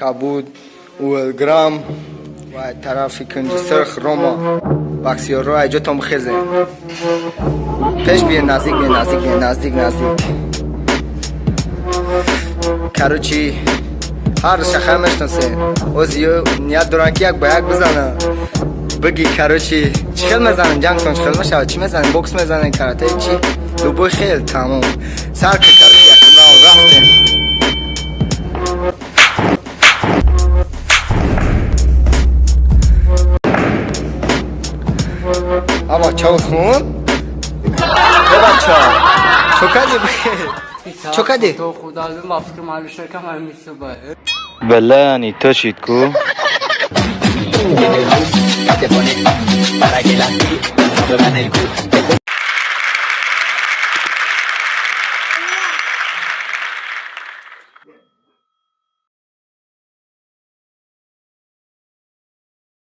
کبود اولگرام و طرف کنجی سرخ روما بکسیار رو ایجا تام خیزه پیش بیه نزدیک بیه نزدیک بیه نزدیک کروچی هر شخه مشتنسه اوزیو نیت دارن که یک با یک بزنه بگی کروچی چی خیل میزنن جنگ کن خیل میشه چی میزنن بوکس میزنن کراته چی دوبوی خیل تمام سر که کروچی یک راو رفتیم اما چاو خون بچه چوکدی تو خدا به مافک معلوش کم همیشه باید بله یعنی تو شید کو